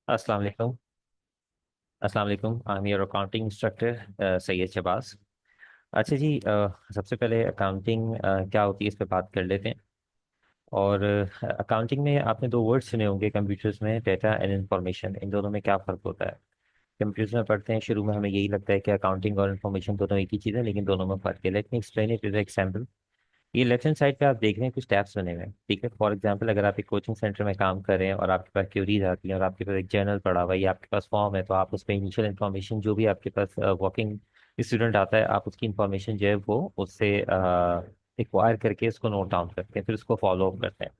अस्सलाम वालेकुम। अस्सलाम वालेकुम। I am your accounting instructor Syed Shahbaz. अच्छा जी, सबसे पहले अकाउंटिंग क्या होती है इस पे बात कर लेते हैं। और अकाउंटिंग में आपने दो वर्ड सुने होंगे कंप्यूटर्स में, डेटा एंड इंफॉर्मेशन। इन दोनों में क्या फ़र्क होता है? कंप्यूटर्स में पढ़ते हैं शुरू में हमें यही लगता है कि अकाउंटिंग और इन्फॉर्मेशन दोनों एक ही चीज़ है, लेकिन दोनों में फ़र्क है। Let me explain it with example. ये लेफ्ट हैंड साइड पे आप देख रहे हैं कुछ टैब्स बने हुए हैं, ठीक है। फॉर एग्जांपल, अगर आप एक कोचिंग सेंटर में काम कर रहे हैं और आपके पास क्यूरीज आती हैं और आपके पास एक जर्नल पड़ा हुआ है या आपके पास फॉर्म है, तो आप उस पर इनिशियल इन्फॉर्मेशन जो भी आपके पास वर्किंग स्टूडेंट आता है, आप उसकी इन्फॉर्मेशन जो है वो उससे एक्वायर करके उसको नोट डाउन करते हैं, फिर उसको फॉलो अप करते हैं।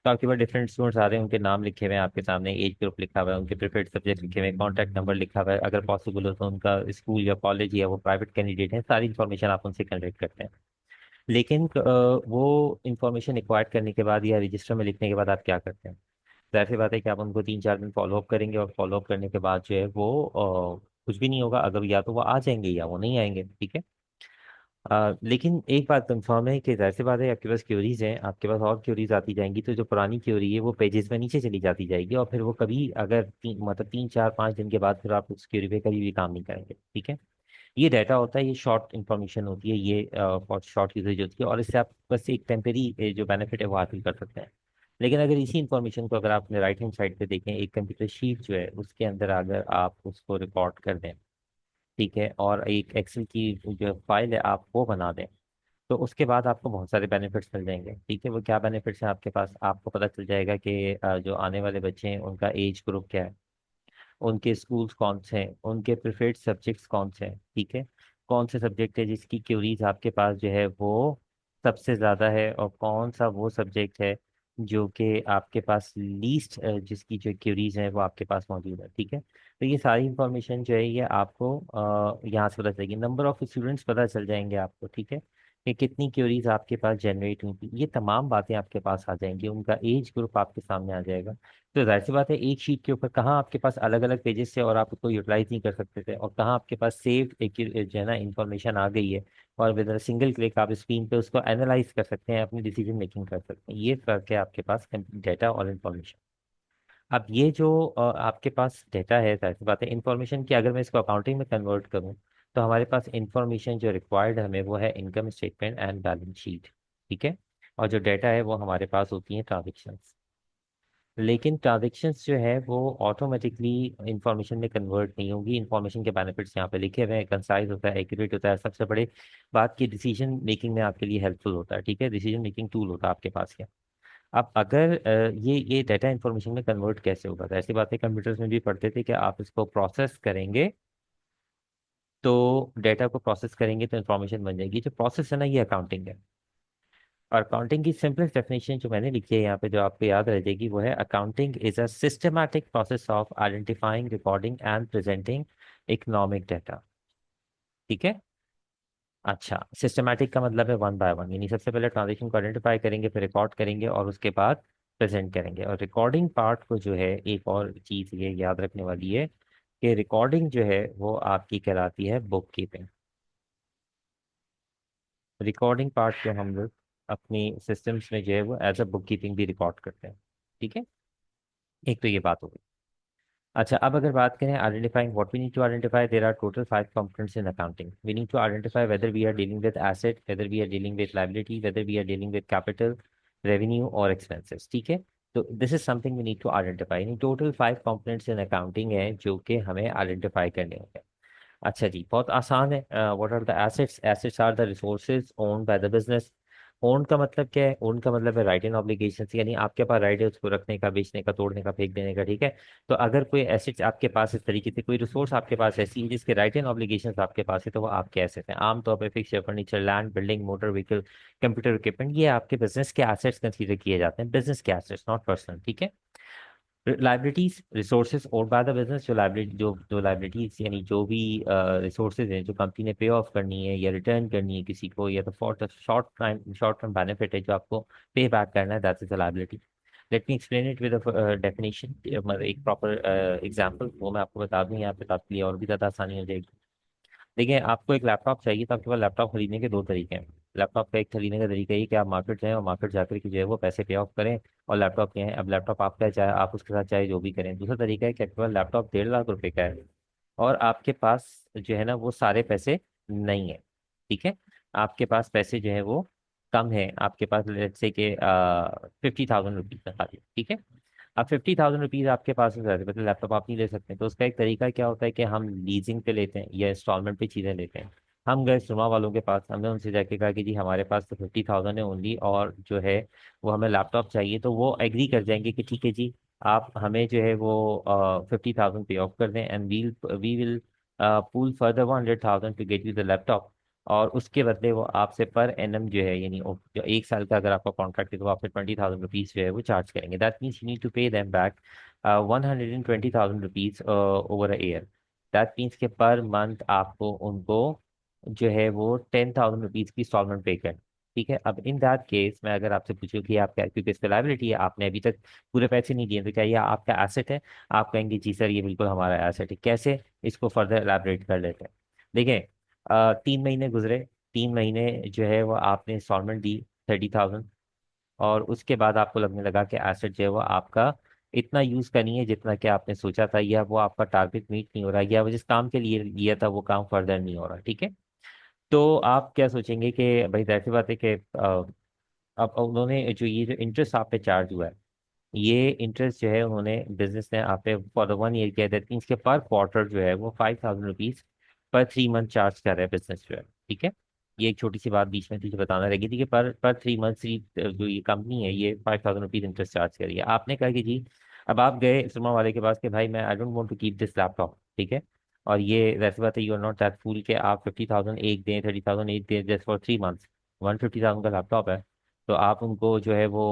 तो आपके पास डिफरेंट स्टूडेंट्स आ रहे हैं, उनके नाम लिखे हुए हैं आपके सामने, एज ग्रुप लिखा हुआ है, उनके प्रेफर्ड सब्जेक्ट लिखे हुए हैं, कॉन्टैक्ट नंबर लिखा हुआ है, अगर पॉसिबल हो तो उनका स्कूल या कॉलेज या वो प्राइवेट कैंडिडेट है, सारी इन्फॉर्मेशन आप उनसे कलेक्ट करते हैं। लेकिन वो इन्फॉर्मेशन एक्वायर्ड करने के बाद या रजिस्टर में लिखने के बाद आप क्या करते हैं? जाहिर सी बात है कि आप उनको 3-4 दिन फॉलो अप करेंगे, और फॉलो अप करने के बाद जो है वो कुछ भी नहीं होगा, अगर या तो वो आ जाएंगे या वो नहीं आएंगे, ठीक है। लेकिन एक बात कंफर्म है कि जाहिर सी बात है, आपके पास क्यूरीज हैं, आपके पास और क्यूरीज आती जाएंगी, तो जो पुरानी क्यूरी है वो पेजेस में नीचे चली जाती जाएगी, और फिर वो कभी अगर मतलब 3-4-5 दिन के बाद फिर आप उस क्यूरी पे कभी भी काम नहीं करेंगे, ठीक है। ये डाटा होता है, ये शॉर्ट इंफॉर्मेशन होती है, ये बहुत शॉर्ट यूजेज होती है, और इससे आप बस एक टेम्परेरी जो बेनिफिट है वो हासिल कर सकते हैं। लेकिन अगर इसी इंफॉर्मेशन को अगर आप अपने राइट हैंड साइड पे देखें, एक कंप्यूटर शीट जो है उसके अंदर अगर आप उसको रिकॉर्ड कर दें, ठीक है, और एक एक्सेल की जो फाइल है आप वो बना दें, तो उसके बाद आपको बहुत सारे बेनिफिट्स मिल जाएंगे, ठीक है। वो क्या बेनिफिट्स हैं आपके पास? आपको पता चल जाएगा कि जो आने वाले बच्चे हैं उनका एज ग्रुप क्या है, उनके स्कूल्स कौन से हैं, उनके प्रेफर्ड सब्जेक्ट्स कौन से हैं, ठीक है। कौन से सब्जेक्ट है जिसकी क्यूरीज आपके पास जो है वो सबसे ज़्यादा है, और कौन सा वो सब्जेक्ट है जो कि आपके पास लीस्ट, जिसकी जो क्यूरीज हैं वो आपके पास मौजूद है, ठीक है। तो ये सारी इंफॉर्मेशन जो है ये आपको यहाँ से पता चलेगी, नंबर ऑफ स्टूडेंट्स पता चल जाएंगे आपको, ठीक है, कि कितनी क्यूरीज आपके पास जनरेट हुई थी, ये तमाम बातें आपके पास आ जाएंगी, उनका एज ग्रुप आपके सामने आ जाएगा। तो जाहिर सी बात है, एक शीट के ऊपर कहाँ आपके पास अलग अलग पेजेस थे और आप उसको यूटिलाइज नहीं कर सकते थे, और कहाँ आपके पास सेव एक जो है ना इंफॉर्मेशन आ गई है, और विद सिंगल क्लिक आप स्क्रीन पे उसको एनालाइज कर सकते हैं, अपनी डिसीजन मेकिंग कर सकते हैं। ये फर्क है आपके पास डेटा और इन्फॉर्मेशन। अब ये जो आपके पास डेटा है, जाहिर सी बात है इन्फॉर्मेशन की, अगर मैं इसको अकाउंटिंग में कन्वर्ट करूँ, तो हमारे पास इन्फॉर्मेशन जो रिक्वायर्ड हमें वो है income statement and balance sheet, ठीक है। और जो डेटा है वो हमारे पास होती है ट्रांजेक्शन। लेकिन ट्रांजेक्शन्स जो है वो ऑटोमेटिकली इंफॉर्मेशन में कन्वर्ट नहीं होंगी। इंफॉर्मेशन के बेनिफिट्स यहाँ पे लिखे हुए हैं, कंसाइज होता है, एक्यूरेट होता है, सबसे बड़े बात की डिसीजन मेकिंग में आपके लिए हेल्पफुल होता है, ठीक है। डिसीजन मेकिंग टूल होता है आपके पास क्या। अब अगर ये डाटा इंफॉर्मेशन में कन्वर्ट कैसे होगा, तो ऐसी बातें कंप्यूटर्स में भी पढ़ते थे कि आप इसको प्रोसेस करेंगे, तो डेटा को प्रोसेस करेंगे तो इन्फॉर्मेशन बन जाएगी। जो प्रोसेस है ना, ये अकाउंटिंग है। और अकाउंटिंग की सिंपलेस्ट डेफिनेशन जो मैंने लिखी है यहाँ पे, जो आपको याद रह जाएगी, वो है accounting is a systematic process of identifying, recording and presenting economic data, ठीक है। अच्छा, सिस्टमैटिक का मतलब है वन बाय वन, यानी सबसे पहले ट्रांजेक्शन को आइडेंटिफाई करेंगे, फिर रिकॉर्ड करेंगे, और उसके बाद प्रेजेंट करेंगे। और रिकॉर्डिंग पार्ट को जो है, एक और चीज़ ये याद रखने वाली है कि रिकॉर्डिंग जो है वो आपकी कहलाती है बुक कीपिंग। रिकॉर्डिंग पार्ट को हम लोग अपनी सिस्टम्स में जो है वो एज अ बुक कीपिंग भी रिकॉर्ड करते हैं, ठीक है। एक तो ये बात हो गई। अच्छा, अब अगर बात करें identifying what we need to identify, there are total 5 components in accounting. We need to identify whether we are dealing with asset, whether we are dealing with liability, whether we are dealing with capital, revenue और expenses, ठीक है। तो this is something we need to identify. In total 5 components in accounting है जो कि हमें identify करने होंगे। अच्छा जी, बहुत आसान है। What are the assets? Assets are the resources owned by the business. Own का मतलब क्या है? ओन का मतलब है राइट इन ऑब्लिगेशन, यानी आपके पास राइट है उसको रखने का, बेचने का, तोड़ने का, फेंक देने का, ठीक है। तो अगर कोई एसेट्स आपके पास इस तरीके से, कोई रिसोर्स आपके पास ऐसी है जिसके राइट इन ऑब्लिगेशन आपके पास है, तो वो आपके एसेट्स हैं। आमतौर पर fixture, furniture, land, building, motor vehicle, computer equipment, ये आपके बिजनेस के एसेट्स कंसीडर किए जाते हैं, बिजनेस के एसेट्स, नॉट पर्सनल, ठीक है। लाइबिलिटीज, रिसोर्सेज और बाय द बिजनेस, जो लाइबिलिटी जो लाइबिलिटीज यानी जो भी रिसोर्सेज हैं जो कंपनी ने पे ऑफ करनी है या रिटर्न करनी है किसी को, या तो फॉर शॉर्ट टर्म बेनिफिट है जो आपको पे बैक करना है, that is a liability. Let me explain it with definition, मतलब एक प्रॉपर एग्जांपल वो मैं आपको बता दूं यहाँ पे, तो आपके लिए और भी ज़्यादा आसानी हो जाएगी। देखिए, आपको एक लैपटॉप चाहिए, तो आपके पास लैपटॉप खरीदने के दो तरीके हैं। लैपटॉप का एक खरीदने का तरीका ये कि आप मार्केट जाएं और मार्केट जाकर के जो है वो पैसे पे ऑफ करें, और लैपटॉप के हैं। अब लैपटॉप आपका है, चाहे आप उसके साथ चाहे जो भी करें। दूसरा तरीका है कि आपके पास लैपटॉप 1.5 लाख रुपए का है और आपके पास जो है ना वो सारे पैसे नहीं है। ठीक है, आपके पास पैसे जो है वो कम है, आपके पास लेट्स से के 50,000 रुपीज का खाली। ठीक है, अब 50,000 रुपीज आपके पास है, मतलब लैपटॉप आप नहीं ले सकते। तो उसका एक तरीका क्या होता है कि हम लीजिंग पे लेते हैं या इंस्टॉलमेंट पे चीज़ें लेते हैं। हम गए सुरमा वालों के पास, हमने उनसे जाके कहा कि जी हमारे पास तो 50,000 है ओनली, और जो है वो हमें लैपटॉप चाहिए। तो वो एग्री कर जाएंगे कि ठीक है जी, आप हमें जो है वो 50,000 पे ऑफ कर दें, and we will pool further 100,000 to get you the laptop. और उसके बदले वो आपसे पर एनम जो है, यानी जो 1 साल का अगर आपका कॉन्ट्रैक्ट है, तो वो आपसे 20,000 रुपीज जो है वो चार्ज करेंगे। That means you need to pay them back 120,000 rupees over a year. That means K per month आपको उनको जो है वो 10,000 रुपीज की इंस्टॉलमेंट पे करनी। ठीक है, अब इन दैट केस मैं अगर आपसे पूछूं कि आप क्या, क्योंकि इस पे लाइबिलिटी है, आपने अभी तक पूरे पैसे नहीं दिए, तो क्या ये आपका एसेट है? आप कहेंगे जी सर ये बिल्कुल हमारा एसेट है। कैसे? इसको फर्दर एलैबोरेट कर लेते हैं। देखें, 3 महीने गुजरे, 3 महीने जो है वो आपने इंस्टॉलमेंट दी 30,000, और उसके बाद आपको लगने लगा कि एसेट जो है वो आपका इतना यूज का नहीं है जितना कि आपने सोचा था, या वो आपका टारगेट मीट नहीं हो रहा, या वो जिस काम के लिए लिया था वो काम फर्दर नहीं हो रहा। ठीक है, तो आप क्या सोचेंगे कि भाई जाहिर सी बात है कि अब उन्होंने जो ये जो इंटरेस्ट आप पे चार्ज हुआ है, ये इंटरेस्ट जो है उन्होंने बिजनेस ने आप पे फॉर द 1 ईयर किया, दैट मीन्स के पर क्वार्टर जो है वो 5,000 रुपीज पर 3 मंथ चार्ज कर रहा है बिजनेस जो है। ठीक है, ये एक छोटी सी बात बीच में तुझे बताना रहेगी थी कि पर 3 मंथ जो ये कंपनी है ये 5,000 रुपीज इंटरेस्ट चार्ज करिए। आपने कहा कि जी, अब आप गए सुरमा वाले के पास कि भाई मैं I don't want to keep this laptop. ठीक है, और ये वैसे बात है, you are not that fool के आप 50,000 एक दें, 30,000 एक दें जस्ट फॉर 3 मंथ्स। 150,000 का लैपटॉप है, तो आप उनको जो है वो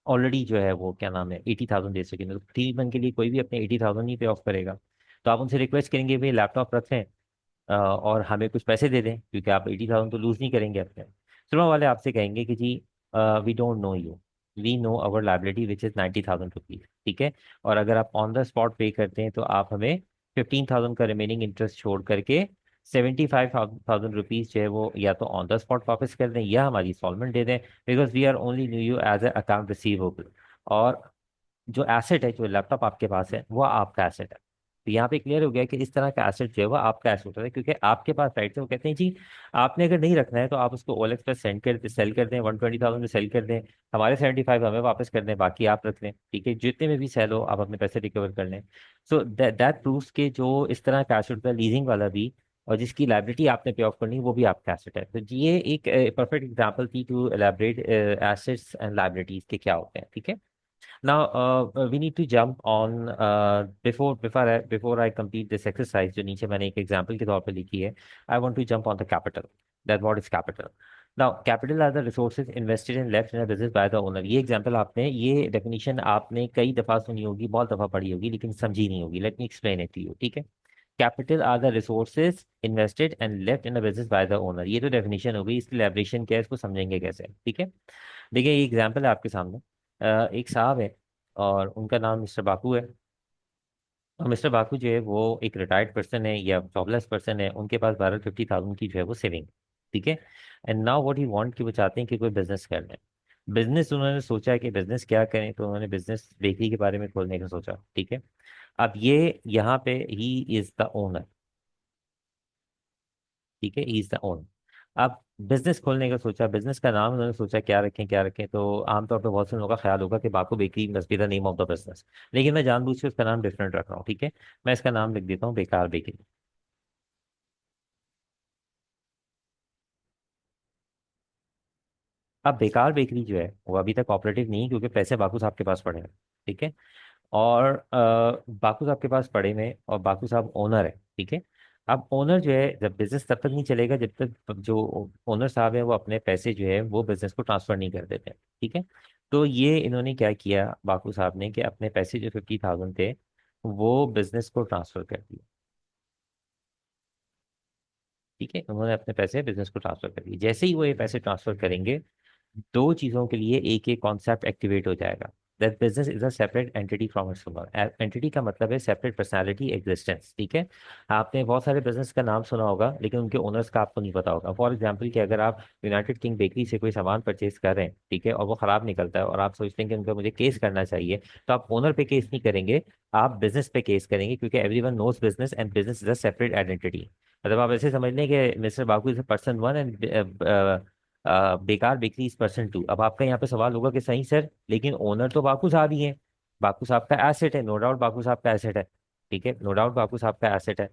ऑलरेडी जो है वो क्या नाम है 80,000 दे सकेंगे। तो 3 मंथ के लिए कोई भी अपने 80,000 ही पे ऑफ करेगा। तो आप उनसे रिक्वेस्ट करेंगे भाई लैपटॉप रखें और हमें कुछ पैसे दे दें, क्योंकि आप 80,000 तो लूज नहीं करेंगे अपने। सुरमा वाले आपसे कहेंगे कि जी we don't know you, we know our liability which is 90,000 rupees. ठीक है, और अगर आप ऑन द स्पॉट पे करते हैं तो आप हमें 15,000 का रिमेनिंग इंटरेस्ट छोड़ करके 75,000 रुपीज जो है वो या तो ऑन द स्पॉट वापस कर दें या हमारी इंस्टॉलमेंट दे दें, because we are only new you as a account receivable. और जो एसेट है, जो लैपटॉप आपके पास है, वो आपका एसेट है। तो यहाँ पे क्लियर हो गया कि इस तरह का एसेट जो है वो आपका एसेट है, क्योंकि आपके पास राइट है। वो कहते हैं जी आपने अगर नहीं रखना है तो आप उसको OLX पर सेल कर दें, 120,000 में सेल कर दें, हमारे 75 हमें वापस कर दें, बाकी आप रख लें। ठीक है, जितने में भी सेल हो आप अपने पैसे रिकवर कर लें। सो दैट प्रूव्स के जो इस तरह का एसेट होता है लीजिंग वाला भी, और जिसकी लाइबिलिटी आपने पे ऑफ करनी है वो भी आपका एसेट है। तो जी ये एक परफेक्ट एग्जांपल थी to elaborate assets and liabilities के क्या होते हैं। ठीक है, now, we need to jump on before I complete this exercise जो नीचे मैंने एक एग्जांपल के तौर पे लिखी है। I want to jump on the capital. That what is capital? Now, capital are the resources invested and left in a business by the owner. ये एग्जांपल आपने, ये डेफिनेशन आपने कई दफा सुनी होगी, बहुत दफा पढ़ी होगी, लेकिन समझी नहीं होगी। Let me explain it to you. ठीक है, capital R the resources invested and left in a business by the owner. ये तो डेफिनेशन हो गई, इसकी एलैबोरेशन क्या है, इसको समझेंगे कैसे। ठीक है, देखिए ये एग्जांपल है आपके सामने। एक साहब है और उनका नाम मिस्टर बाकू है। और मिस्टर बाकू जो है वो एक रिटायर्ड पर्सन है या जॉबलेस पर्सन है, उनके पास 50,000 की जो है वो सेविंग। ठीक है, and now what he want कि वो चाहते हैं कि कोई बिजनेस कर लें। बिजनेस उन्होंने सोचा कि बिजनेस क्या करें, तो उन्होंने बिजनेस बेकरी के बारे में खोलने का सोचा। ठीक है, अब ये यहाँ पे ही इज द ओनर। ठीक है, ही इज द ओनर। अब बिजनेस खोलने का सोचा, बिजनेस का नाम उन्होंने सोचा क्या रखें क्या रखें। तो आमतौर पर बहुत से लोगों का ख्याल होगा कि Baku bakery must be the name of the business, लेकिन मैं जानबूझ के उसका नाम डिफरेंट रख रहा हूँ। ठीक है, मैं इसका नाम लिख देता हूँ बेकार बेकरी। अब बेकार बेकरी जो है वो अभी तक ऑपरेटिव नहीं है, क्योंकि पैसे बाकू साहब के पास पड़े हैं। ठीक है, और बाकू साहब के पास पड़े हुए हैं, और बाकू साहब ओनर है। ठीक है, अब ओनर जो है, जब बिजनेस तब तक नहीं चलेगा जब तक जो ओनर साहब है वो अपने पैसे जो है वो बिजनेस को ट्रांसफर नहीं कर देते। ठीक है, तो ये इन्होंने क्या किया बाकू साहब ने कि अपने पैसे जो 50,000 थे वो बिजनेस को ट्रांसफर कर दिए। ठीक है, उन्होंने अपने पैसे बिजनेस को ट्रांसफर कर दिए। जैसे ही वो ये पैसे ट्रांसफर करेंगे, दो चीज़ों के लिए एक एक कॉन्सेप्ट एक्टिवेट हो जाएगा। That business is a separate entity from its owner. Entity का मतलब है सेपरेट पर्सनालिटी एग्जिस्टेंस, ठीक है। आपने बहुत सारे बिजनेस का नाम सुना होगा लेकिन उनके ओनर्स का आपको नहीं पता होगा। फॉर एग्जाम्पल कि अगर आप यूनाइटेड किंग बेकरी से कोई सामान परचेज कर रहे हैं, ठीक है, और वो खराब निकलता है और आप सोचते हैं कि उनका मुझे केस करना चाहिए, तो आप ओनर पे केस नहीं करेंगे, आप बिजनेस पे केस करेंगे, क्योंकि everyone knows business and business is a separate identity. मतलब आप ऐसे समझ लें कि mister Baku is person one and Bekar bakery is person two. अब आपका यहाँ पे सवाल होगा कि सही सर, लेकिन ओनर तो बाकू साहब ही हैं, बाकू साहब का एसेट है, नो डाउट बाकू साहब का एसेट है, ठीक है, नो डाउट बाकू साहब का एसेट है।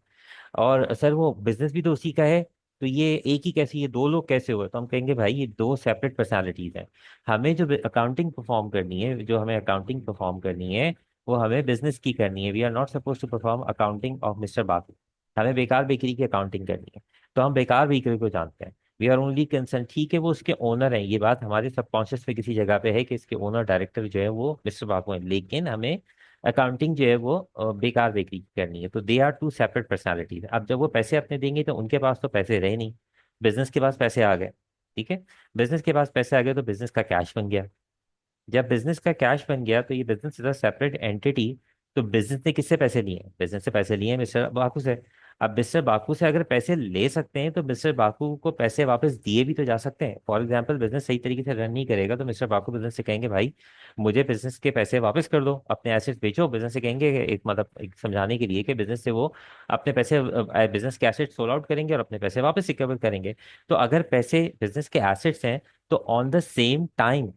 और सर वो बिजनेस भी तो उसी का है, तो ये एक ही कैसे, ये दो लोग कैसे हुए? तो हम कहेंगे भाई ये दो सेपरेट पर्सनालिटीज हैं। हमें जो अकाउंटिंग परफॉर्म करनी है, जो हमें अकाउंटिंग परफॉर्म करनी है, वो हमें बिजनेस की करनी है। We are not suppose to perform accounting of mister Baku. हमें बेकार बेकरी की अकाउंटिंग करनी है, तो हम बेकार बेकरी को जानते हैं। वी आर ओनली कंसर्न, ठीक है, वो उसके ओनर हैं, ये बात हमारे सबकॉन्शियस में किसी जगह पे है कि इसके ओनर डायरेक्टर जो है वो मिस्टर बाकू हैं, लेकिन हमें अकाउंटिंग जो है वो बेकार बेकरी की करनी है। तो they are two separate personalities. अब जब वो पैसे अपने देंगे तो उनके पास तो पैसे रहे नहीं, बिजनेस के पास पैसे आ गए, ठीक है। बिजनेस के पास पैसे आ गए तो बिजनेस का कैश बन गया। जब बिजनेस का कैश बन गया तो ये business is a separate entity. तो बिजनेस ने किससे पैसे लिए हैं? बिजनेस से पैसे लिए हैं मिस्टर बाकू से। अब मिस्टर बाकू से अगर पैसे ले सकते हैं तो मिस्टर बाकू को पैसे वापस दिए भी तो जा सकते हैं। फॉर एग्जाम्पल बिजनेस सही तरीके से रन नहीं करेगा तो मिस्टर बाकू बिजनेस से कहेंगे भाई मुझे बिजनेस के पैसे वापस कर दो, अपने एसेट्स बेचो। बिजनेस से कहेंगे एक मतलब एक समझाने के लिए कि बिजनेस से वो अपने पैसे, बिजनेस के एसेट्स सोल्ड आउट करेंगे और अपने पैसे वापस रिकवर करेंगे। तो अगर पैसे बिजनेस के एसेट्स हैं तो ऑन द सेम टाइम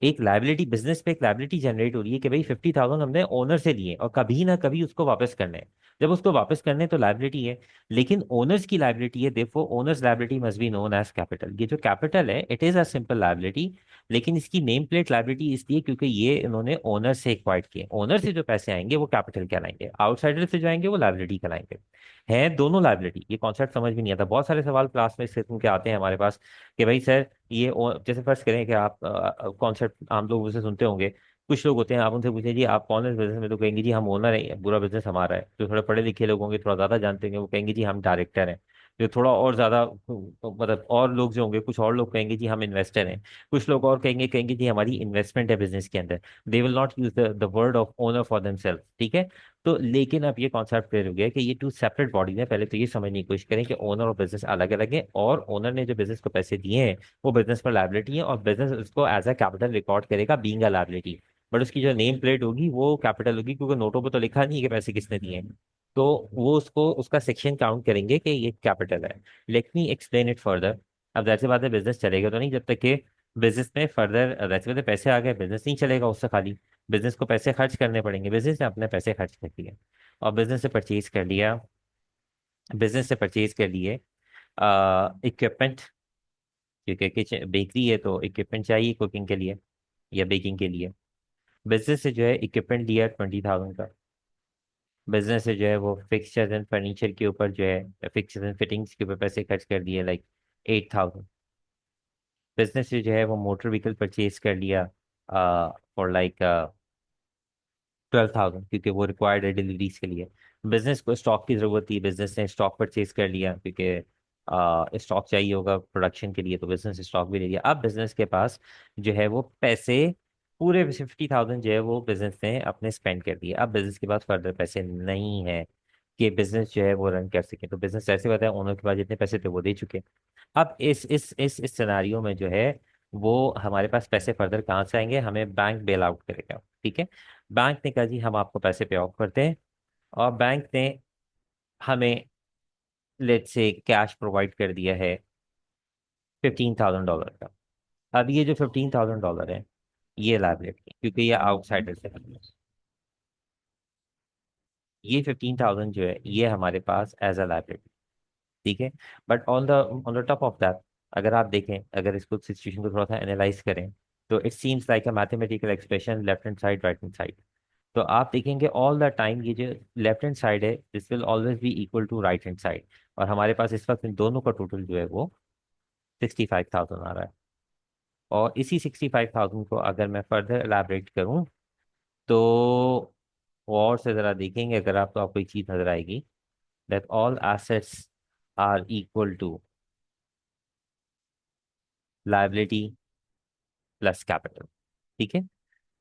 एक लाइबिलिटी, बिजनेस पे एक लाइबिलिटी जनरेट हो रही है कि भाई 50,000 हमने ओनर से लिए और कभी ना कभी उसको वापस करने हैं। जब उसको वापस करने हैं तो लाइबिलिटी है, लेकिन ओनर्स की लाइबिलिटी है, देखो owners liability must be known as capital. ये जो कैपिटल है it is a simple liability, लेकिन इसकी नेम प्लेट लाइबिलिटी इसलिए क्योंकि ये इन्होंने ओनर से एक्वायर्ड किए। ओनर से जो पैसे आएंगे वो कैपिटल कहलाएंगे, आउटसाइडर से जो आएंगे वो लाइबिलिटी कहलाएंगे। है दोनों लाइबिलिटी। ये कॉन्सेप्ट समझ में नहीं आता, बहुत सारे सवाल क्लास में इस किस्म के आते हैं हमारे पास कि भाई सर ये जैसे फर्ज करें कि आप कॉन्सेप्ट आम लोग उसे सुनते होंगे। कुछ लोग होते हैं, आप उनसे पूछे जी आप कौन है बिजनेस में, तो कहेंगे जी हम ओनर हैं, पूरा बिजनेस हमारा है। जो थोड़े पढ़े लिखे लोग होंगे, थोड़ा ज्यादा जानते होंगे, वो कहेंगे जी हम डायरेक्टर हैं। जो थोड़ा और ज्यादा मतलब और लोग जो होंगे, कुछ और लोग कहेंगे जी हम इन्वेस्टर हैं। कुछ लोग और कहेंगे कहेंगे जी हमारी इन्वेस्टमेंट है बिजनेस के अंदर। They will not use the word of owner for themself, ठीक है। तो लेकिन अब ये कॉन्सेप्ट क्लियर हो गया कि ये टू सेपरेट बॉडीज है। पहले तो ये समझने की कोशिश करें कि ओनर और बिजनेस अलग अलग है, और ओनर ने जो बिजनेस को पैसे दिए हैं वो बिजनेस पर लायबिलिटी है, और बिजनेस उसको एज अ कैपिटल रिकॉर्ड करेगा बीइंग अ लायबिलिटी। बट उसकी जो नेम प्लेट होगी वो कैपिटल होगी, क्योंकि नोटों पे तो लिखा नहीं है कि पैसे किसने दिए हैं। तो वो उसको उसका सेक्शन काउंट करेंगे कि ये कैपिटल है। Let me explain it further. अब जाहिर सी बात है बिजनेस चलेगा तो नहीं जब तक कि बिजनेस में फर्दर वैसे वैसे पैसे आ गए, बिजनेस नहीं चलेगा उससे खाली। बिजनेस को पैसे खर्च करने पड़ेंगे। बिजनेस ने अपने पैसे खर्च कर दिए और बिजनेस से परचेज कर लिया, बिजनेस से परचेज कर लिए इक्विपमेंट, क्योंकि किचन बेकरी है तो इक्विपमेंट चाहिए कुकिंग के लिए या बेकिंग के लिए। बिजनेस से जो है इक्विपमेंट लिया 20,000 का। बिजनेस से जो है वो फिक्सचर्स एंड फर्नीचर के ऊपर जो है फिक्सचर्स एंड फिटिंग्स के ऊपर पैसे खर्च कर दिए लाइक 8,000। बिजनेस से जो है वो मोटर व्हीकल परचेज कर लिया फॉर लाइक 12,000, क्योंकि वो रिक्वायर्ड है डिलीवरीज के लिए। बिजनेस को स्टॉक की जरूरत थी, बिजनेस ने स्टॉक परचेज कर लिया क्योंकि स्टॉक चाहिए होगा प्रोडक्शन के लिए, तो बिजनेस स्टॉक भी ले लिया। अब बिजनेस के पास जो है वो पैसे पूरे 50,000 जो है वो बिजनेस ने अपने स्पेंड कर दिए। अब बिजनेस के पास फर्दर पैसे नहीं है कि बिजनेस जो है वो रन कर सके। तो बिजनेस ऐसे बताया ओनर के पास जितने पैसे थे वो दे चुके। अब इस सिनारियो में जो है वो हमारे पास पैसे फर्दर कहाँ से आएंगे? हमें बैंक बेल आउट करेगा, ठीक है। बैंक ने कहा जी हम आपको पैसे पे ऑफ करते हैं, और बैंक ने हमें लेट से कैश प्रोवाइड कर दिया है $15,000 का। अब ये जो $15,000 है ये लाइबिलिटी, क्योंकि ये आउटसाइडर से है। ये 15,000 जो है ये हमारे पास एज अ लाइबिलिटी, ठीक है। But on the top of that, अगर आप देखें, अगर इसको सिचुएशन को थोड़ा सा एनालाइज करें, तो it seems like a mathematical expression, left hand side right hand side. तो आप देखेंगे ऑल द टाइम ये जो लेफ्ट हैंड साइड है this will always be equal to right hand side. और हमारे पास इस वक्त इन दोनों का टोटल जो है वो 65,000 आ रहा है। और इसी 65,000 को अगर मैं फर्दर एलैबोरेट करूं तो और से ज़रा देखेंगे अगर आप, तो आपको एक चीज़ नजर आएगी that all assets are equal to liability plus capital, ठीक है।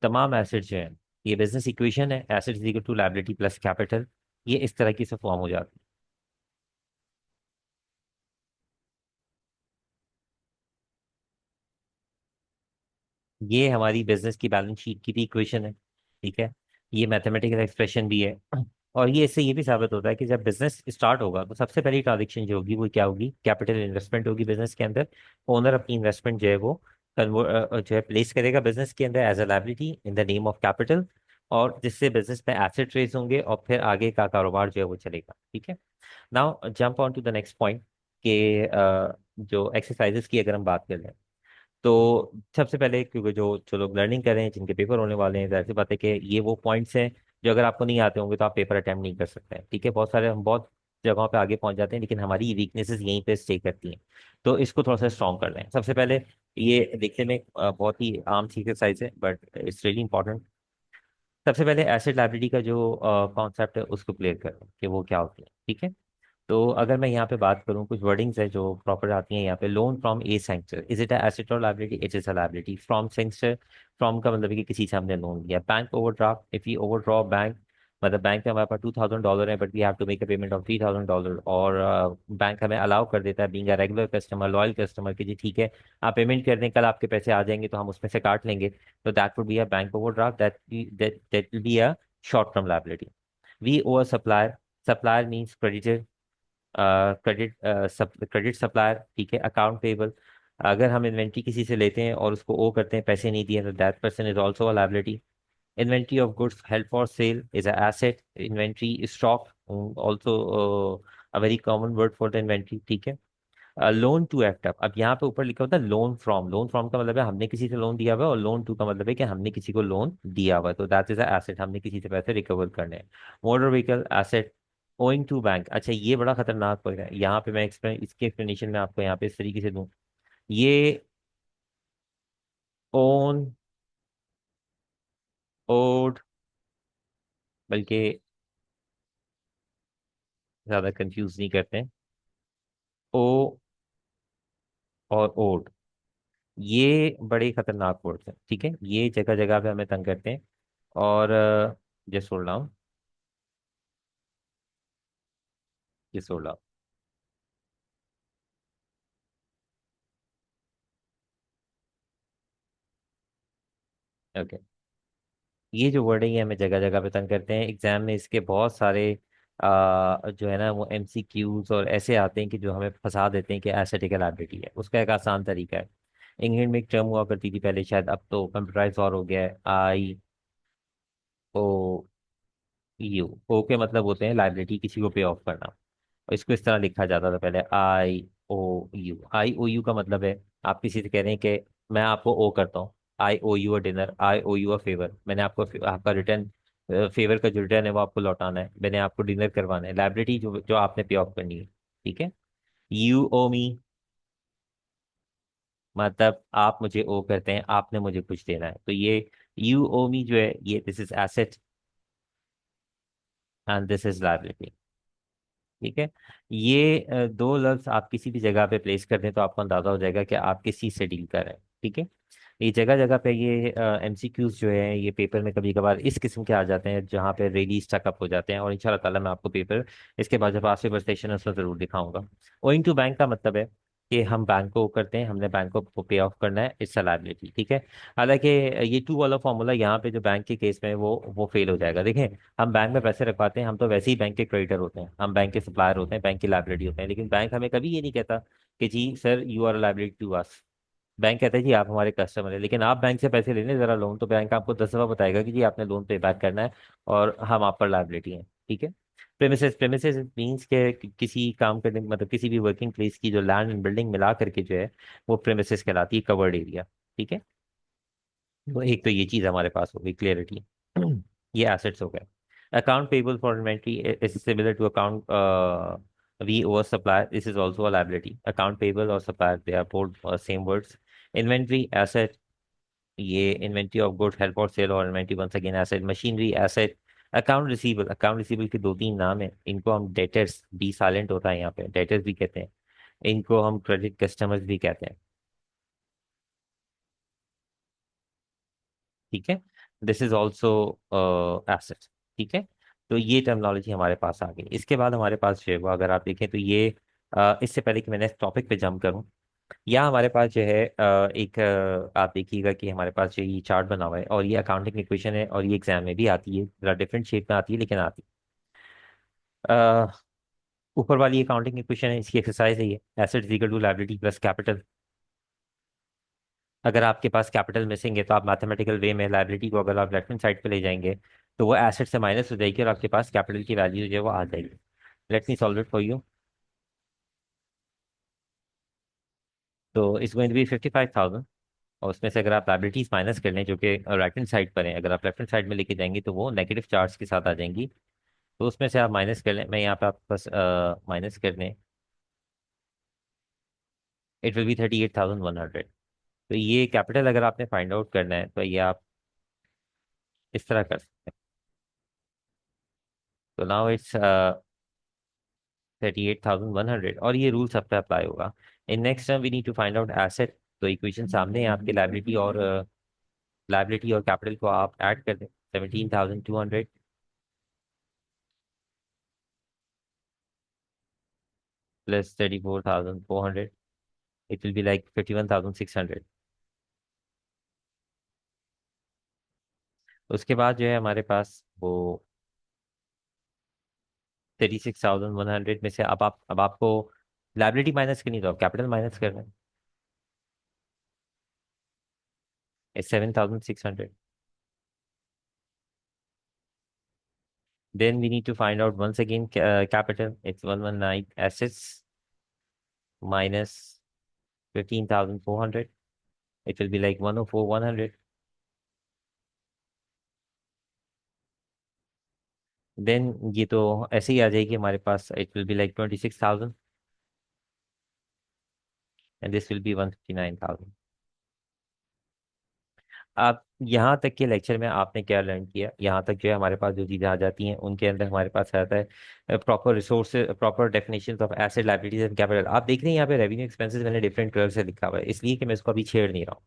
तमाम एसेट जो है, ये बिजनेस इक्वेशन है, asset is equal to liability plus capital, ये इस तरह की से फॉर्म हो जाती है। ये हमारी बिजनेस की बैलेंस शीट की भी इक्वेशन है, ठीक है। ये मैथमेटिकल एक्सप्रेशन भी है। और ये इससे ये भी साबित होता है कि जब बिजनेस स्टार्ट होगा तो सबसे पहली ट्रांजेक्शन जो होगी वो क्या होगी, कैपिटल इन्वेस्टमेंट होगी बिजनेस के अंदर। ओनर अपनी इन्वेस्टमेंट जो है वो कन्वर्ट जो है प्लेस करेगा बिजनेस के अंदर as a liability in the name of capital, और जिससे बिजनेस में एसेट रेज होंगे और फिर आगे का कारोबार जो है वो चलेगा, ठीक है। Now jump on to the next point कि जो एक्सरसाइजेस की अगर हम बात कर लें, तो सबसे पहले क्योंकि जो जो लोग लर्निंग कर रहे हैं, जिनके पेपर होने वाले हैं, जाहिर सी बात है कि ये वो पॉइंट्स हैं जो अगर आपको नहीं आते होंगे तो आप पेपर अटेम्प्ट नहीं कर सकते हैं, ठीक है। बहुत सारे हम बहुत जगहों पे आगे पहुंच जाते हैं, लेकिन हमारी वीकनेसेस यहीं पे स्टे करती हैं। तो इसको थोड़ा सा स्ट्रॉन्ग कर लें। सबसे पहले ये देखने में बहुत ही आम सी एक्सरसाइज है, बट इट्स रियली इंपॉर्टेंट। सबसे पहले एसेट लायबिलिटी का जो कॉन्सेप्ट है उसको क्लियर करें कि वो क्या होती है, ठीक है। तो अगर मैं यहाँ पे बात करूँ, कुछ वर्डिंग्स है जो प्रॉपर आती हैं यहाँ पे। Loan from a centre, is it asset और liability? It is a liability. From centre, from का मतलब है कि किसी से हमने लोन लिया। Bank overdraft, if you overdraw bank, मतलब बैंक में हमारे पास $2,000 है but we have to make a payment of $3,000, और बैंक हमें अलाउ कर देता है, being a regular customer, loyal customer, कि जी ठीक है आप पेमेंट कर दें, कल आपके पैसे आ जाएंगे तो हम उसमें से काट लेंगे। तो that would be a bank overdraft, that will be a short term liability. We owe a supplier, supplier means creditor, credit supplier, ठीक है। अकाउंट पेबल, अगर हम इन्वेंट्री किसी से लेते हैं और उसको ओ करते हैं, पैसे नहीं दिए, तो that person is also a liability. Inventory of goods held for sale is a asset. Inventory stock also a very common word for the inventory, ठीक है। लोन टू एक्ट अप, अब यहाँ पे ऊपर लिखा होता है लोन फ्रॉम। लोन फ्रॉम का मतलब है हमने किसी से लोन दिया हुआ है, और लोन टू का मतलब है कि हमने किसी को लोन दिया हुआ है, तो दैट इज अ एसेट, हमने किसी से पैसे रिकवर करने हैं। Motor vehicle asset, owing to bank. अच्छा ये बड़ा खतरनाक पड़ गया यहाँ पे, मैं इसके एक्सप्लेनेशन में आपको यहाँ पे इस तरीके से दूं। ये ओन, ओड, बल्कि ज्यादा कंफ्यूज नहीं करते हैं, ओ और ओड, ये बड़े खतरनाक वर्ड्स हैं, ठीक है। ये जगह जगह पे हमें तंग करते हैं। और just hold down, just hold down. ये जो वर्डिंग है हमें जगह जगह पे तंग करते हैं। एग्जाम में इसके बहुत सारे जो है ना वो MCQs और ऐसे आते हैं कि जो हमें फंसा देते हैं कि एसेटिक लायबिलिटी है। उसका एक आसान तरीका है। इंग्लैंड में एक टर्म हुआ करती थी पहले, शायद अब तो कंप्यूटराइज और हो गया है, IOU। ओ के मतलब होते हैं लायबिलिटी, किसी को पे ऑफ करना। और इसको इस तरह लिखा जाता था पहले, IOU। IOU का मतलब है आप किसी से कह रहे हैं कि मैं आपको ओ करता हूँ, IOU a dinner, IOU a favour, मैंने आपको आपका रिटर्न, फेवर का जो रिटर्न है वो आपको लौटाना है, मैंने आपको डिनर करवाना है। लाइबिलिटी जो जो आपने पे ऑफ करनी है, ठीक है। यू ओ मी, मतलब आप मुझे ओ करते हैं, आपने मुझे कुछ देना है, तो ये यू ओ मी जो है ये this is asset and this is liability, ठीक है। ये दो लफ्ज आप किसी भी जगह पे प्लेस कर दें तो आपको अंदाजा हो जाएगा कि आप किस चीज से डील कर रहे हैं, ठीक है। ये जगह जगह पे ये MCQs जो है ये पेपर में कभी कभार इस किस्म के आ जाते हैं जहाँ पे रेडी स्टकअप हो जाते हैं, और इंशाल्लाह ताला मैं आपको पेपर इसके बाद जब आगे सेशन है उसमें जरूर दिखाऊंगा। ओइंग टू बैंक का मतलब है कि हम बैंक को करते हैं, हमने बैंक को पे ऑफ करना है, इट्स अ लायबिलिटी, ठीक है। हालांकि ये टू वाला फॉर्मूला यहाँ पे जो बैंक के केस में है, वो फेल हो जाएगा। देखें, हम बैंक में पैसे रखवाते हैं, हम तो वैसे ही बैंक के क्रेडिटर होते हैं, हम बैंक के सप्लायर होते हैं, बैंक की लायबिलिटी होते हैं, लेकिन बैंक हमें कभी ये नहीं कहता कि जी sir you are liability to us. Bank कहता है जी आप हमारे कस्टमर हैं, लेकिन आप बैंक से पैसे लेने जरा लोन, तो बैंक आपको 10 दफा बताएगा कि जी आपने लोन पे बैक करना है और हम आप पर लायबिलिटी है, ठीक है। प्रेमिसेस, प्रेमिसेस मींस के किसी काम करने मतलब किसी भी वर्किंग प्लेस की जो लैंड एंड बिल्डिंग मिला करके जो है वो प्रेमिसेस कहलाती है, कवर्ड एरिया, ठीक है। तो एक तो ये चीज हमारे पास हो गई क्लियरिटी। ये एसेट्स हो गए। Account payable for inventory is similar to account we over supplier, this is also a liability. Account payable और supplier they are both same words. Inventory asset, ये इन्वेंट्री ऑफ गुड्स हेल्प और sale, और inventory once again asset. Machinery asset. Account receivable, account receivable के दो तीन नाम है, इनको हम डेटर्स, डी साइलेंट होता है यहाँ पे, डेटर्स भी कहते हैं, इनको हम क्रेडिट कस्टमर्स भी कहते हैं, ठीक है। This is also asset. ठीक है, तो ये टर्मिनोलॉजी हमारे पास आ गई। इसके बाद हमारे पास जो है वो अगर आप देखें तो ये इससे पहले कि मैं नेक्स्ट टॉपिक पे जंप करूं, यहाँ हमारे पास जो है एक आप देखिएगा कि हमारे पास जो ये चार्ट बना हुआ है और ये अकाउंटिंग इक्वेशन है और ये एग्जाम में भी आती है, जरा डिफरेंट शेप में आती है लेकिन आती है। ऊपर वाली अकाउंटिंग इक्वेशन है, इसकी एक्सरसाइज है ये, asset equal to liability plus capital. अगर आपके पास कैपिटल मिसिंग है तो आप मैथमेटिकल वे में लायबिलिटी को अगर आप लेफ्ट हैंड साइड पे ले जाएंगे तो वो एसेट से माइनस हो जाएगी और आपके पास कैपिटल की वैल्यू जो है वो आ जाएगी। Let me solve it for you. तो इट्स गोइंग टू बी 55,000, और उसमें से अगर आप लाइबिलिटीज माइनस कर लें जो कि राइट हैंड साइड पर हैं, अगर आप लेफ्ट हैंड साइड में लेके जाएंगे तो वो नेगेटिव चार्ज के साथ आ जाएंगी। तो उसमें से आप माइनस कर लें, मैं यहाँ पे आपके पास माइनस कर लें, इट विल बी 38,100। तो ये कैपिटल अगर आपने फाइंड आउट करना है तो ये आप इस तरह कर सकते हैं। तो नाउ इट्स 38,100 और ये रूल सब पे अप्लाई होगा। In next term we need to find out asset. तो इक्वेशन सामने है आपके, लाइबिलिटी और कैपिटल को आप ऐड कर दें, 17,200 plus 34,400, it will be like 51,600। उसके बाद जो है हमारे पास वो 36,100 में से अब आपको लाइबिलिटी माइनस करनी, तो कैपिटल माइनस करना है, 7,600। Then we need to find out once again capital. It's 119 assets minus 15,400. It will be like 104,100. Then ये तो ऐसे ही आ जाएगी हमारे पास, it will be like 26,000 and this will be 159,000। आप यहाँ तक के लेक्चर में आपने क्या लर्न किया? यहाँ तक जो है हमारे पास जो चीज़ें आ जाती हैं उनके अंदर हमारे पास आता है proper resource, proper definition of asset, liabilities and capital. आप देख रहे हैं यहाँ पे रेवेन्यू एक्सपेंसेस मैंने डिफरेंट कलर से लिखा हुआ है इसलिए कि मैं इसको अभी छेड़ नहीं रहा हूँ।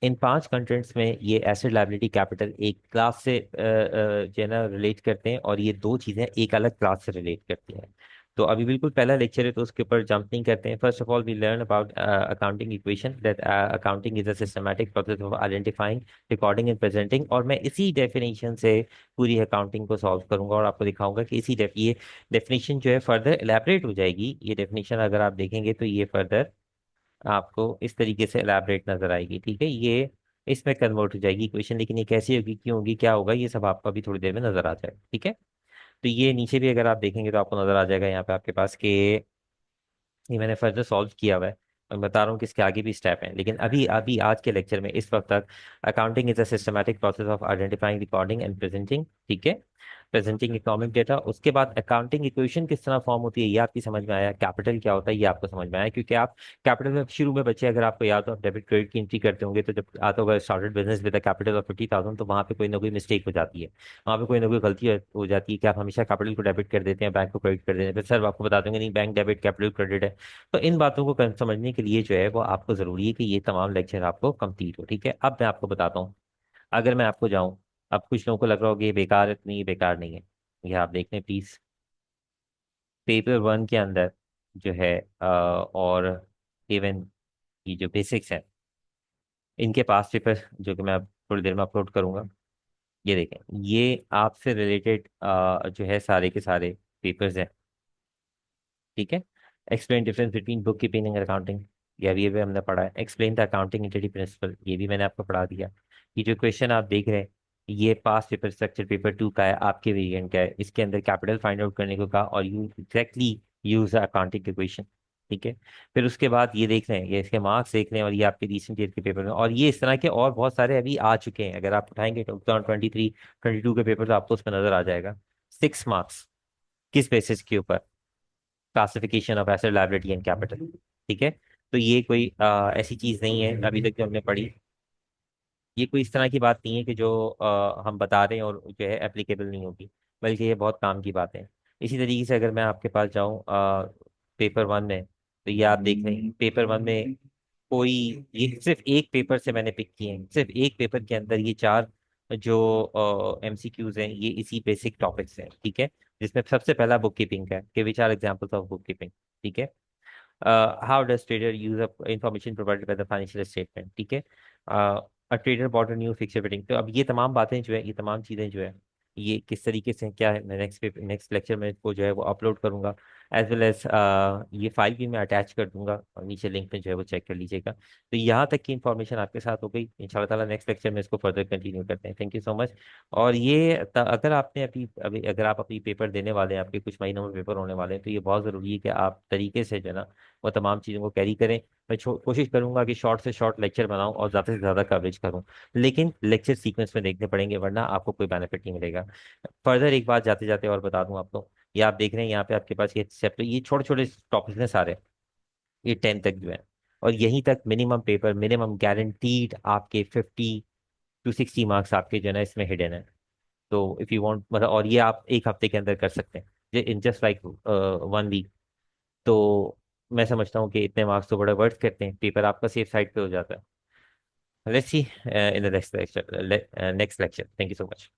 इन 5 कंटेंट्स में ये एसेट लायबिलिटी कैपिटल एक क्लास से जो है ना रिलेट करते हैं और ये दो चीजें एक अलग क्लास से रिलेट करती हैं। तो अभी बिल्कुल पहला लेक्चर है तो उसके ऊपर जंप नहीं करते हैं। First of all we learn about accounting equation, that accounting is a systematic process of identifying, recording and presenting. और मैं इसी डेफिनेशन से पूरी अकाउंटिंग को सॉल्व करूंगा और आपको दिखाऊंगा कि ये डेफिनेशन जो है फर्दर एलैबोरेट हो जाएगी। ये डेफिनेशन अगर आप देखेंगे तो ये फर्दर आपको इस तरीके से एलैबोरेट नजर आएगी। ठीक है, ये इसमें कन्वर्ट हो जाएगी इक्वेशन, लेकिन ये कैसी होगी, क्यों होगी, क्या होगा, ये सब आपको अभी थोड़ी देर में नजर आ जाएगा। ठीक है, तो ये नीचे भी अगर आप देखेंगे तो आपको नजर आ जाएगा यहाँ पे आपके पास कि ये मैंने फर्दर सॉल्व किया हुआ है। मैं बता रहा हूँ कि इसके आगे भी स्टेप हैं, लेकिन अभी अभी आज के लेक्चर में इस वक्त तक accounting is a systematic process of identifying, recording and presenting. ठीक है, प्रेजेंटिंग इकोनॉमिक डेटा। उसके बाद अकाउंटिंग इक्वेशन किस तरह फॉर्म होती है ये आपकी समझ में आया, कैपिटल क्या होता है ये आपको समझ में आया, क्योंकि आप कैपिटल में शुरू में बच्चे अगर आपको याद हो डेबिट क्रेडिट की एंट्री करते होंगे तो जब आता होगा started business with capital of 50,000 तो वहाँ पे कोई ना कोई मिस्टेक हो जाती है, वहाँ पे कोई ना कोई गलती हो जाती है कि आप हमेशा कैपिटल को डेबिट कर देते हैं, बैंक को क्रेडिट कर देते हैं, फिर सर आपको बता देंगे नहीं बैंक डेबिट कैपिटल क्रेडिट है। तो इन बातों को समझने के लिए जो है वो आपको जरूरी है कि ये तमाम लेक्चर आपको कंप्लीट हो। ठीक है, अब मैं आपको बताता हूँ। अगर मैं आपको जाऊँ, अब कुछ लोगों को लग रहा होगा ये बेकार है, नहीं ये बेकार नहीं है। ये आप देख लें प्लीज, पेपर वन के अंदर जो है और इवन ये जो बेसिक्स है इनके पास पेपर जो कि मैं अब थोड़ी देर में अपलोड करूंगा, ये देखें, ये आपसे रिलेटेड जो है सारे के सारे पेपर्स हैं। ठीक है, explain difference between bookkeeping and accounting, ये भी हमने पढ़ा है। Explain the accounting entity principle, ये भी मैंने आपको पढ़ा दिया। ये जो क्वेश्चन आप देख रहे हैं ये पास पेपर स्ट्रक्चर पेपर 2 का है, आपके वेरिएंट का है। इसके अंदर कैपिटल फाइंड आउट करने को कहा और you exactly use accounting equation. ठीक है, फिर उसके बाद ये देख रहे हैं, ये इसके मार्क्स देख रहे हैं और ये आपके रिसेंट ईयर के पेपर में, और ये इस तरह के और बहुत सारे अभी आ चुके हैं। अगर आप उठाएंगे 2023-22 के पेपर तो आपको उसमें नजर आ जाएगा 6 मार्क्स किस बेसिस के ऊपर, classification of asset liability and capital. ठीक है, तो ये कोई ऐसी चीज नहीं है अभी तक जो हमने पढ़ी, ये कोई इस तरह की बात नहीं है कि जो हम बता रहे हैं और जो है एप्लीकेबल नहीं होगी, बल्कि ये बहुत काम की बात है। इसी तरीके से अगर मैं आपके पास जाऊँ पेपर वन में, तो ये आप देख रहे हैं पेपर वन में कोई, ये सिर्फ एक पेपर से मैंने पिक किए हैं, सिर्फ एक पेपर के अंदर ये 4 जो एमसीक्यूज हैं ये इसी बेसिक टॉपिक्स हैं, ठीक है। जिसमें सबसे पहला बुक कीपिंग का है कि which are examples of bookkeeping, ठीक है। How does trader use up information provided by the financial statement, ठीक है। A trader bought a new fixture bidding. तो अब ये तमाम बातें जो है, ये तमाम चीज़ें जो है, ये किस तरीके से क्या है, मैं नेक्स्ट लेक्चर में इसको जो है वो अपलोड करूंगा। एज वेल एज ये फाइल भी मैं अटैच कर दूंगा, और नीचे लिंक में जो है वो चेक कर लीजिएगा। तो यहाँ तक की इन्फॉर्मेशन आपके साथ हो गई। इंशाल्लाह ताला नेक्स्ट लेक्चर में इसको फर्दर कंटिन्यू करते हैं। Thank you so much. और अगर आपने अभी अभी अगर आप अभी पेपर देने वाले हैं, आपके कुछ महीनों में पेपर होने वाले हैं, तो ये बहुत ज़रूरी है कि आप तरीके से जो है ना वो तमाम चीज़ों को कैरी करें। मैं कोशिश करूंगा कि शॉर्ट से शॉर्ट लेक्चर बनाऊं और ज़्यादा से ज़्यादा कवरेज करूं, लेकिन लेक्चर सीक्वेंस में देखने पड़ेंगे, वरना आपको कोई बेनिफिट नहीं मिलेगा। फर्दर एक बात जाते जाते और बता दूं आपको, ये आप देख रहे हैं यहाँ पे आपके पास ये चैप्टर, ये छोटे छोटे टॉपिक्स हैं सारे, ये 10 तक जो है। और यहीं तक मिनिमम पेपर, मिनिमम गारंटीड आपके 50 to 60 मार्क्स आपके जो है ना इसमें हिडन है। तो इफ़ यू वांट मतलब, और ये आप एक हफ्ते के अंदर कर सकते हैं, इन जस्ट लाइक 1 वीक। तो मैं समझता हूँ कि इतने मार्क्स तो बड़े वर्थ करते हैं, पेपर आपका सेफ साइड पे हो जाता है। Let's see in the next lecture. Thank you so much.